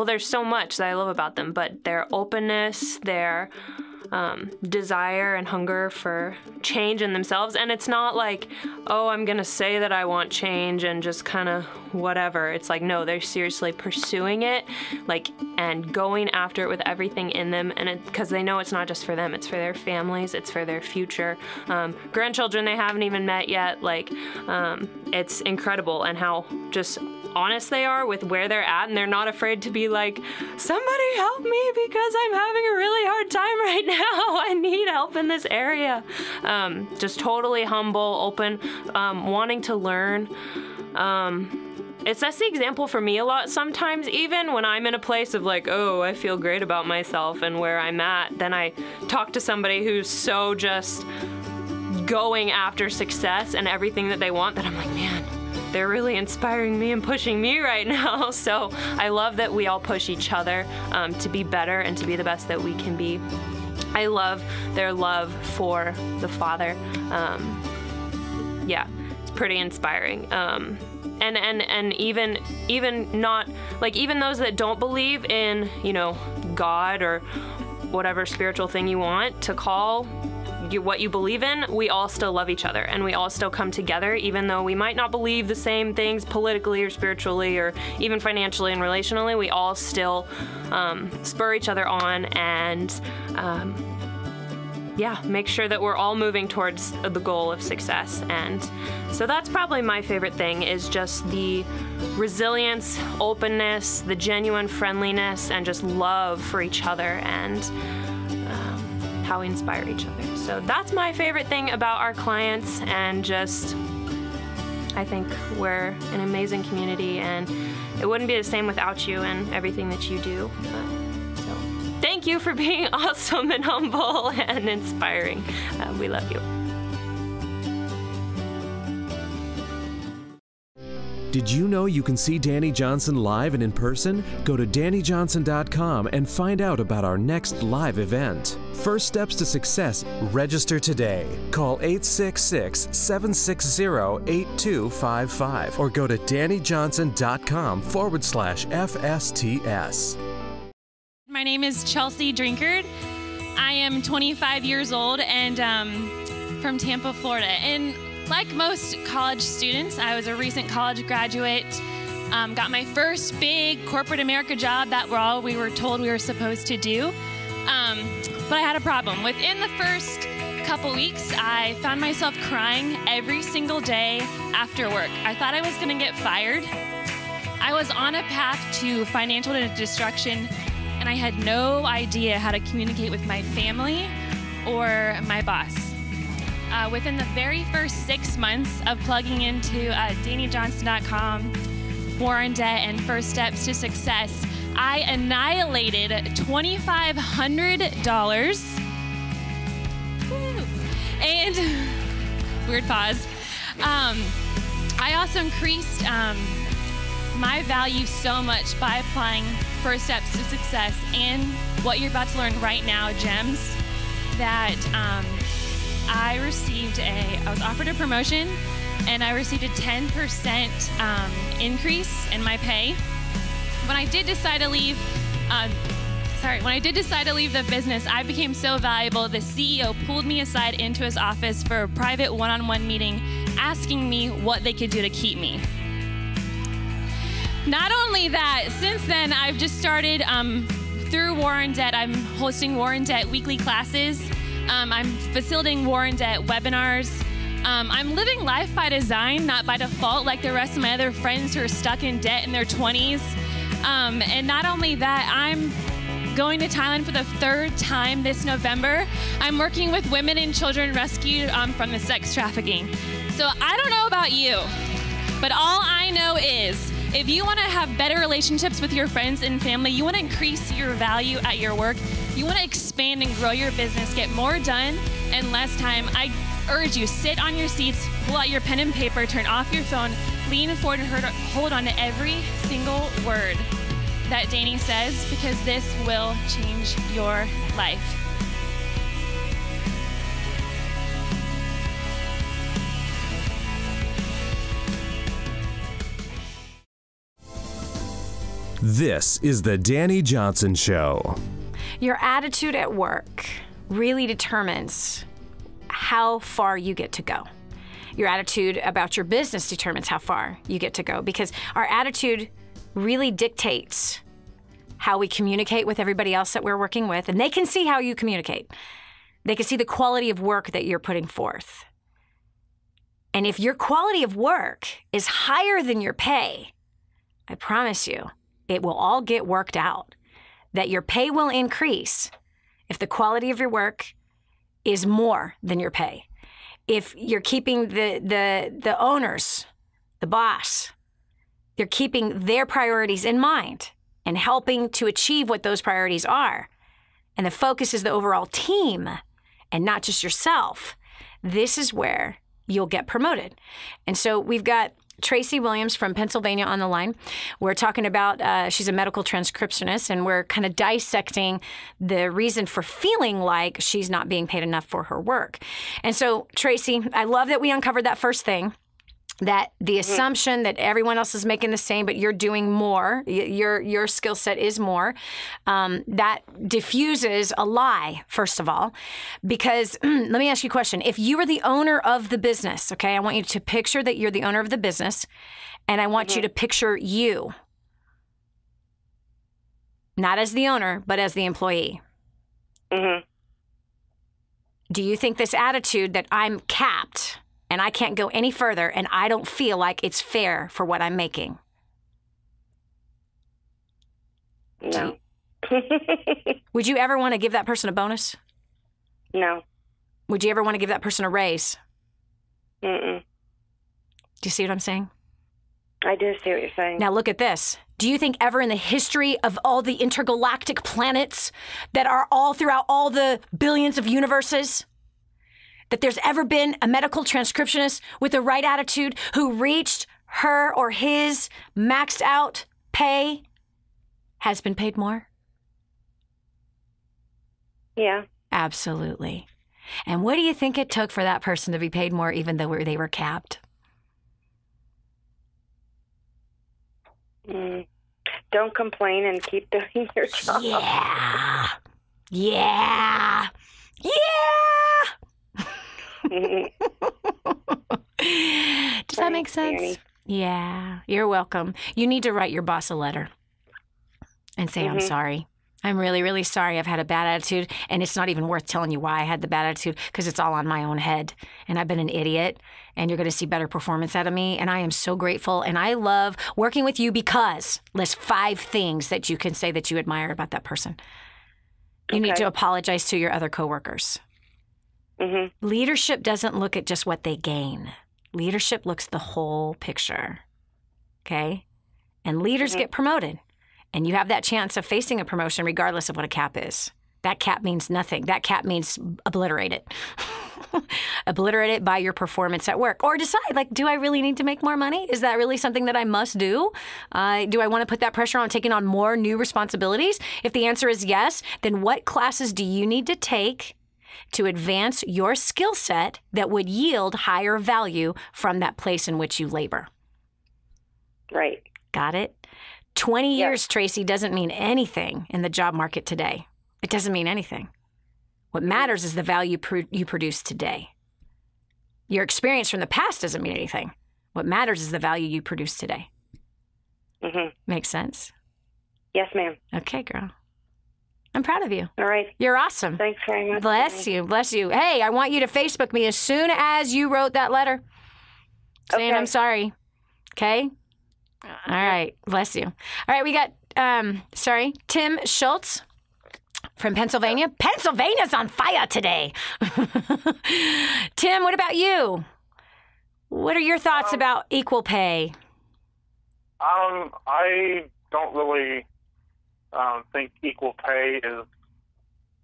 there's so much that I love about them, but their openness, their desire and hunger for change in themselves. And it's not like, oh, I'm going to say that I want change and just kind of whatever. It's like, no, they're seriously pursuing it, and going after it with everything in them. And because they know it's not just for them, it's for their families, it's for their future grandchildren they haven't even met yet. It's incredible, and how just honest they are with where they're at, and they're not afraid to be like, somebody help me because I'm having a really hard time right now. I need help in this area. Just totally humble, open, wanting to learn. it sets the example for me a lot sometimes, even when I'm in a place of like, oh, I feel great about myself and where I'm at. Then I talk to somebody who's so just going after success and everything that they want that I'm like, man, they're really inspiring me and pushing me right now. So I love that we all push each other to be better and to be the best that we can be. I love their love for the Father. Yeah, it's pretty inspiring. And even not, like, even those that don't believe in, you know, God or whatever spiritual thing you want to call what you believe in, we all still love each other and we all still come together, even though we might not believe the same things politically or spiritually or even financially and relationally. We all still spur each other on and yeah, make sure that we're all moving towards the goal of success. And so that's probably my favorite thing, is just the resilience, openness, the genuine friendliness, and just love for each other and how we inspire each other. So that's my favorite thing about our clients, and just, I think we're an amazing community, and it wouldn't be the same without you and everything that you do. So thank you for being awesome and humble and inspiring. We love you. Did you know you can see Dani Johnson live and in person? Go to DaniJohnson.com and find out about our next live event. First Steps to Success. Register today. Call 866-760-8255 or go to DaniJohnson.com/FSTS. My name is Chelsea Drinkard. I am 25 years old and from Tampa, Florida. And like most college students, I was a recent college graduate, got my first big corporate America job that we were told we were supposed to do. But I had a problem. Within the first couple weeks, I found myself crying every single day after work. I thought I was going to get fired. I was on a path to financial destruction, and I had no idea how to communicate with my family or my boss. Within the very first 6 months of plugging into DaniJohnson.com, War in Debt, and First Steps to Success, I annihilated $2,500. Woo. And, weird pause. I also increased my value so much by applying First Steps to Success and what you're about to learn right now, gems, that I was offered a promotion, and I received a 10% increase in my pay. When I did decide to leave, the business, I became so valuable. The CEO pulled me aside into his office for a private one-on-one meeting, asking me what they could do to keep me. Not only that, since then I've just started through War in Debt. I'm hosting War in Debt weekly classes. I'm facilitating War in Debt webinars. I'm living life by design, not by default, like the rest of my other friends who are stuck in debt in their 20s. And not only that, I'm going to Thailand for the 3rd time this November. I'm working with women and children rescued from the sex trafficking. So I don't know about you, but all I know is if you want to have better relationships with your friends and family, you want to increase your value at your work, you want to expand and grow your business, get more done in less time, I urge you, sit on your seats, pull out your pen and paper, turn off your phone, lean forward and hold on to every single word that Dani says, because this will change your life. This is the Dani Johnson Show. Your attitude at work really determines how far you get to go. Your attitude about your business determines how far you get to go, because our attitude really dictates how we communicate with everybody else that we're working with, and they can see how you communicate. They can see the quality of work that you're putting forth. And if your quality of work is higher than your pay, I promise you, it will all get worked out. That your pay will increase if the quality of your work is more than your pay. If you're keeping the owners, the boss, They're keeping their priorities in mind and helping to achieve what those priorities are. And the focus is the overall team and not just yourself. This is where you'll get promoted. And so we've got Tracy Williams from Pennsylvania on the line. We're talking about, she's a medical transcriptionist, and we're kind of dissecting the reason for feeling like she's not being paid enough for her work. And so, Tracy, I love that we uncovered that first thing, that the assumption that everyone else is making the same, but you're doing more, your skill set is more, that diffuses a lie, first of all. Because let me ask you a question. If you were the owner of the business, okay, I want you to picture that you're the owner of the business, and I want you to picture you, not as the owner, but as the employee. Do you think this attitude that I'm capped and I can't go any further, and I don't feel like it's fair for what I'm making? No. Would you ever want to give that person a bonus? No. Would you ever want to give that person a raise? Mm-mm. Do you see what I'm saying? I do see what you're saying. Now look at this. Do you think ever in the history of all the intergalactic planets that are all throughout all the billions of universes, that there's ever been a medical transcriptionist with the right attitude who reached her or his maxed out pay, has been paid more? Yeah. Absolutely. And what do you think it took for that person to be paid more even though they were capped? Don't complain and keep doing your job. Yeah. Yeah. Yeah. Does that make sense? Dani. Yeah, you're welcome. You need to write your boss a letter and say, I'm sorry. I'm really, really sorry I've had a bad attitude, and it's not even worth telling you why I had the bad attitude because it's all on my own head, and I've been an idiot, and you're going to see better performance out of me, and I am so grateful, and I love working with you because list 5 things that you can say that you admire about that person. You need to apologize to your other coworkers. Leadership doesn't look at just what they gain. Leadership looks at the whole picture, okay? And leaders get promoted, and you have that chance of facing a promotion regardless of what a cap is. That cap means nothing. That cap means obliterate it. Obliterate it by your performance at work. Or decide, like, do I really need to make more money? Is that really something that I must do? Do I want to put that pressure on taking on more new responsibilities? If the answer is yes, then what classes do you need to take to advance your skill set that would yield higher value from that place in which you labor? Right. Got it? 20 years, Tracy, doesn't mean anything in the job market today. It doesn't mean anything. What matters is the value you produce today. Your experience from the past doesn't mean anything. What matters is the value you produce today. Makes sense? Yes, ma'am. Okay, girl. I'm proud of you. All right. You're awesome. Thanks very much. Bless you. Bless you. Hey, I want you to Facebook me as soon as you wrote that letter saying I'm sorry. Okay? All right. Bless you. All right. We got, Tim Schultz from Pennsylvania. Pennsylvania's on fire today. Tim, what about you? What are your thoughts about equal pay? I don't really think equal pay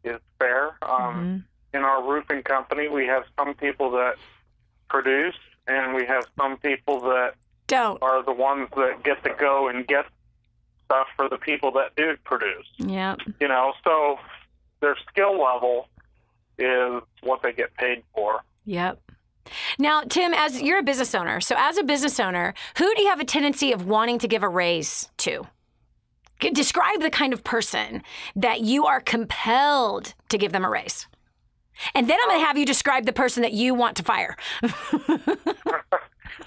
is fair. In our roofing company, we have some people that produce, and we have some people that are the ones that get to go and get stuff for the people that do produce. Yeah. You know, so their skill level is what they get paid for. Yep. Now, Tim, as you're a business owner, so as a business owner, who do you have a tendency of wanting to give a raise to? Describe the kind of person that you are compelled to give them a raise. And then I'm going to have you describe the person that you want to fire.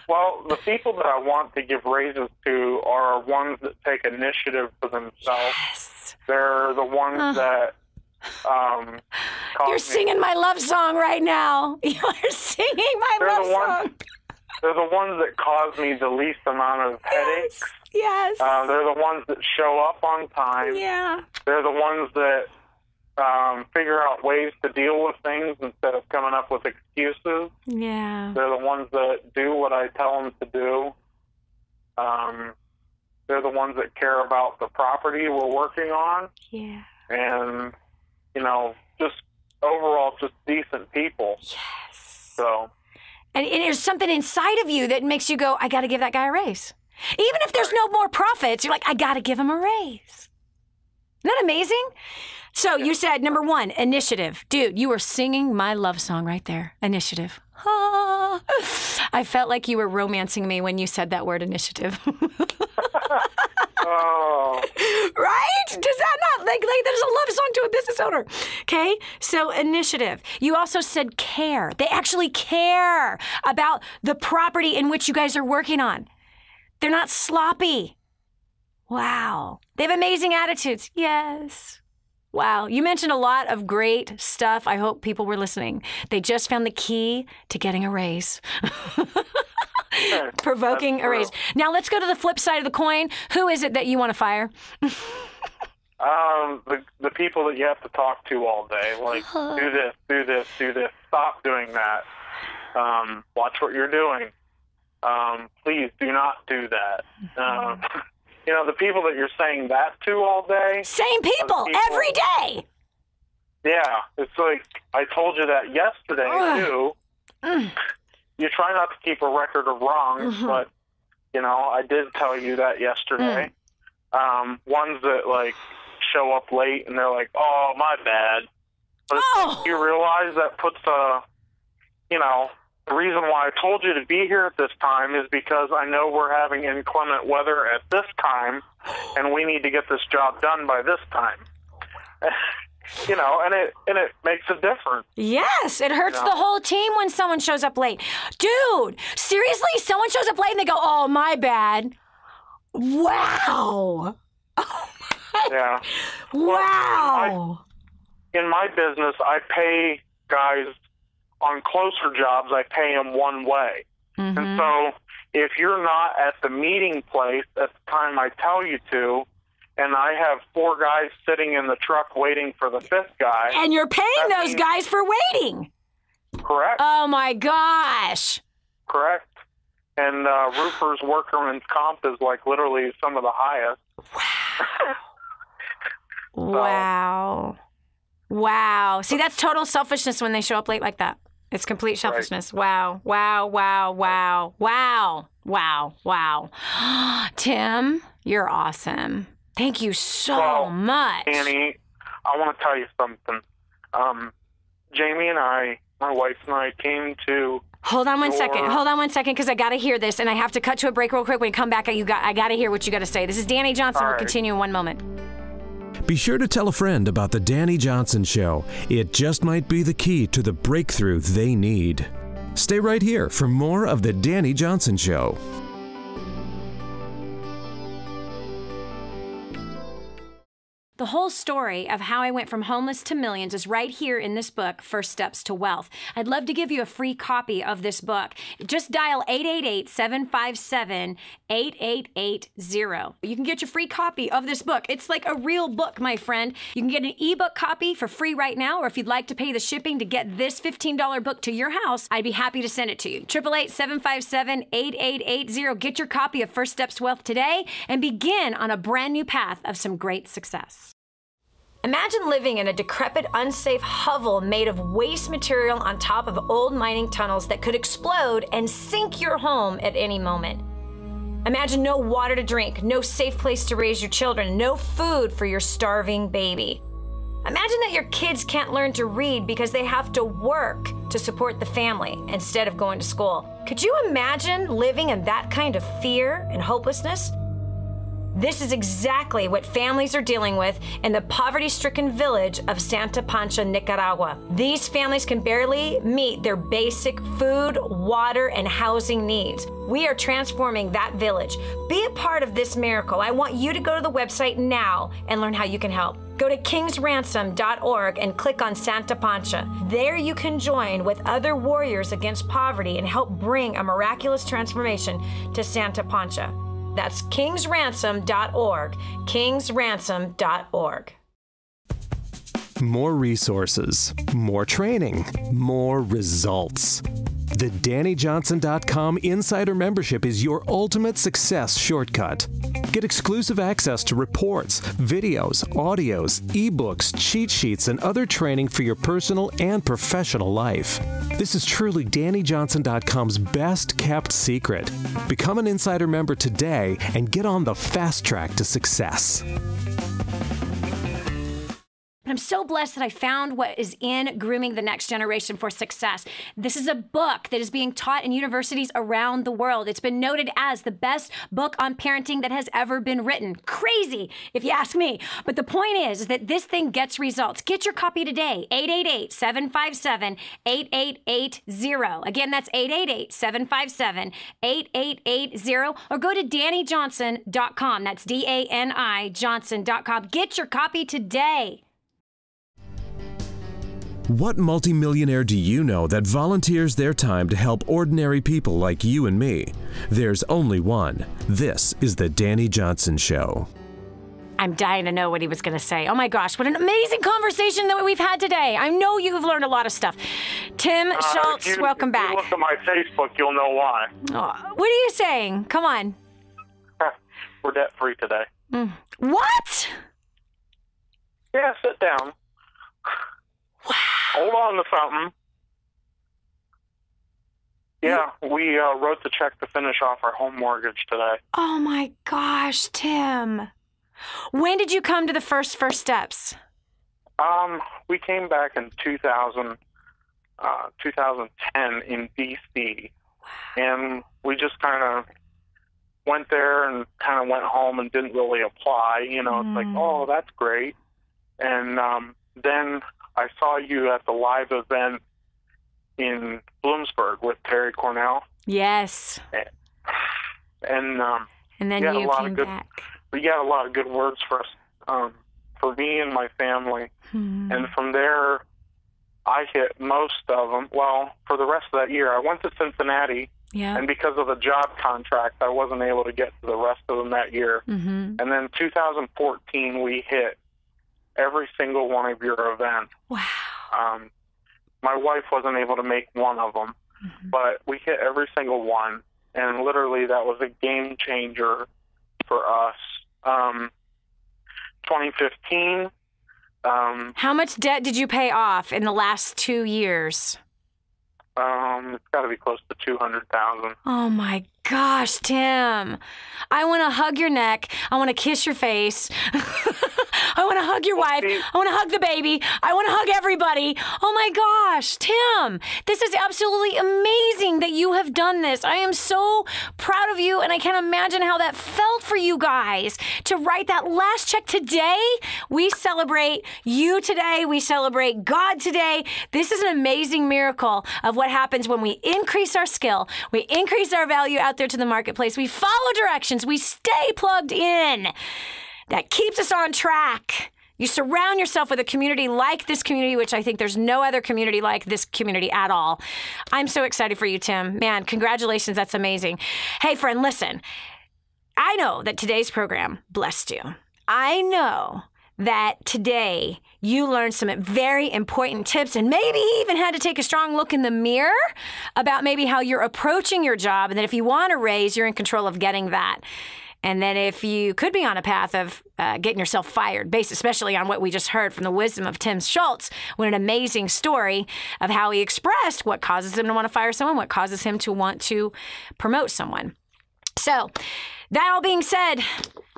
Well, the people that I want to give raises to are ones that take initiative for themselves. Yes. They're the ones that You're singing my love song right now. You're singing my love song. They're the ones that cause me the least amount of headaches. Yes. They're the ones that show up on time. Yeah. They're the ones that figure out ways to deal with things instead of coming up with excuses. Yeah. They're the ones that do what I tell them to do. They're the ones that care about the property we're working on. Yeah. And, you know, just overall, just decent people. Yes. So. And there's something inside of you that makes you go, I got to give that guy a raise. Even if there's no more profits, you're like, I got to give him a raise. Isn't that amazing? So you said, number one, initiative. Dude, you were singing my love song right there. Initiative. Ah. I felt like you were romancing me when you said that word, initiative. Oh. Right? Does that not, like there's a love song to a business owner. Okay? So initiative. You also said care. They actually care about the property in which you guys are working on. They're not sloppy. Wow. They have amazing attitudes. Yes. Wow. You mentioned a lot of great stuff. I hope people were listening. They just found the key to getting a raise. Provoking a raise. Now let's go to the flip side of the coin. Who is it that you want to fire? The people that you have to talk to all day. Like, do this, do this, do this. Stop doing that. Watch what you're doing. Please do not do that. You know, the people that you're saying that to all day. Same people every day. Yeah. It's like, I told you that yesterday, too. You try not to keep a record of wrongs, but, you know, I did tell you that yesterday. Ones that, like, show up late and they're like, oh, my bad. But you realize that puts you know, the reason why I told you to be here at this time is because I know we're having inclement weather at this time, and we need to get this job done by this time. You know, and it makes a difference. Yes, it hurts the whole team when someone shows up late. Dude, seriously, someone shows up late and they go, oh, my bad. Wow. Oh, my. Yeah. Wow. Well, in my business, I pay guys on closer jobs, I pay them one way. And so if you're not at the meeting place at the time I tell you to, and I have 4 guys sitting in the truck waiting for the 5th guy. And you're paying those guys for waiting. Correct. Oh, my gosh. Correct. And roofers' workman's comp is like literally some of the highest. Wow. Wow. See, that's total selfishness when they show up late like that. It's complete selfishness. Right. Wow. Tim, you're awesome. Thank you so much. Annie, I want to tell you something. Jamie and I, my wife and I, came to... Hold on one second, because I got to hear this, and I have to cut to a break real quick. When you come back, I got to hear what you got to say. This is Dani Johnson. We'll continue in one moment. Be sure to tell a friend about the Dani Johnson Show. It just might be the key to the breakthrough they need. Stay right here for more of the Dani Johnson Show. The whole story of how I went from homeless to millions is right here in this book, First Steps to Wealth. I'd love to give you a free copy of this book. Just dial 888-757-8880. You can get your free copy of this book. It's like a real book, my friend. You can get an ebook copy for free right now, or if you'd like to pay the shipping to get this $15 book to your house, I'd be happy to send it to you. 888-757-8880. Get your copy of First Steps to Wealth today and begin on a brand new path of some great success. Imagine living in a decrepit, unsafe hovel made of waste material on top of old mining tunnels that could explode and sink your home at any moment. Imagine no water to drink, no safe place to raise your children, no food for your starving baby. Imagine that your kids can't learn to read because they have to work to support the family instead of going to school. Could you imagine living in that kind of fear and hopelessness? This is exactly what families are dealing with in the poverty-stricken village of Santa Pancha, Nicaragua. These families can barely meet their basic food, water, and housing needs. We are transforming that village. Be a part of this miracle. I want you to go to the website now and learn how you can help. Go to kingsransom.org and click on Santa Pancha. There you can join with other warriors against poverty and help bring a miraculous transformation to Santa Pancha. That's kingsransom.org, kingsransom.org. More resources, more training, more results. The DaniJohnson.com Insider membership is your ultimate success shortcut. Get exclusive access to reports, videos, audios, ebooks, cheat sheets, and other training for your personal and professional life. This is truly DaniJohnson.com's best kept secret. Become an Insider member today and get on the fast track to success. I'm so blessed that I found what is in Grooming the Next Generation for Success. This is a book that is being taught in universities around the world. It's been noted as the best book on parenting that has ever been written. Crazy, if you ask me. But the point is that this thing gets results. Get your copy today, 888-757-8880. Again, that's 888-757-8880. Or go to DaniJohnson.com. That's DANI Johnson.com. Get your copy today. What multimillionaire do you know that volunteers their time to help ordinary people like you and me? There's only one. This is the Dani Johnson Show. I'm dying to know what he was going to say. Oh my gosh, what an amazing conversation that we've had today. I know you've learned a lot of stuff. Tim Schultz, welcome back. If you look at my Facebook, you'll know why. Oh, what are you saying? Come on. We're debt-free today. What? Yeah, sit down. Wow. Hold on to something. Yeah, we wrote the check to finish off our home mortgage today. Oh my gosh, Tim. When did you come to the first steps? We came back in 2010 in D.C. And we just kind of went there and kind of went home and didn't really apply. You know, it's like, oh, that's great. And then I saw you at the live event in Bloomsburg with Terry Cornell. Yes. And then you came back. We got a lot of good words for us, for me and my family. And from there, I hit most of them. Well, for the rest of that year, I went to Cincinnati. Yeah. And because of the job contract, I wasn't able to get to the rest of them that year. And then 2014, we hit every single one of your events. Wow. My wife wasn't able to make one of them, but we hit every single one, and literally that was a game changer for us. 2015. How much debt did you pay off in the last 2 years? It's got to be close to $200,000. Oh my gosh, Tim. I want to hug your neck. I want to kiss your face. I want to hug your wife. I want to hug the baby. I want to hug everybody. Oh my gosh, Tim, this is absolutely amazing that you have done this. I am so proud of you, and I can't imagine how that felt for you guys to write that last check today. We celebrate you today. We celebrate God today. This is an amazing miracle of what happens when we increase our skill, we increase our value out there to the marketplace, we follow directions, we stay plugged in. That keeps us on track. You surround yourself with a community like this community, which I think there's no other community like this community at all. I'm so excited for you, Tim. Man, congratulations. That's amazing. Hey, friend, listen. I know that today's program blessed you. I know that today you learned some very important tips and maybe even had to take a strong look in the mirror about maybe how you're approaching your job, and that if you want a raise, you're in control of getting that. And then if you could be on a path of getting yourself fired, based especially on what we just heard from the wisdom of Tim Schultz, what an amazing story of how he expressed what causes him to want to fire someone, what causes him to want to promote someone. So that all being said,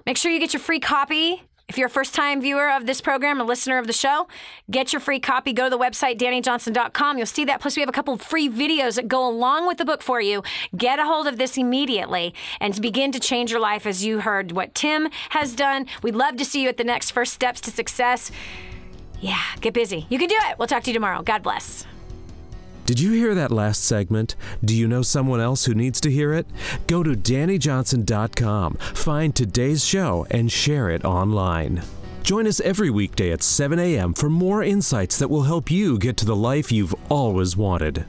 make sure you get your free copy. If you're a first-time viewer of this program, a listener of the show, get your free copy. Go to the website, DaniJohnson.com. You'll see that. Plus, we have a couple of free videos that go along with the book for you. Get a hold of this immediately and begin to change your life as you heard what Tim has done. We'd love to see you at the next First Steps to Success. Yeah, get busy. You can do it. We'll talk to you tomorrow. God bless. Did you hear that last segment? Do you know someone else who needs to hear it? Go to DaniJohnson.com, find today's show, and share it online. Join us every weekday at 7 a.m. for more insights that will help you get to the life you've always wanted.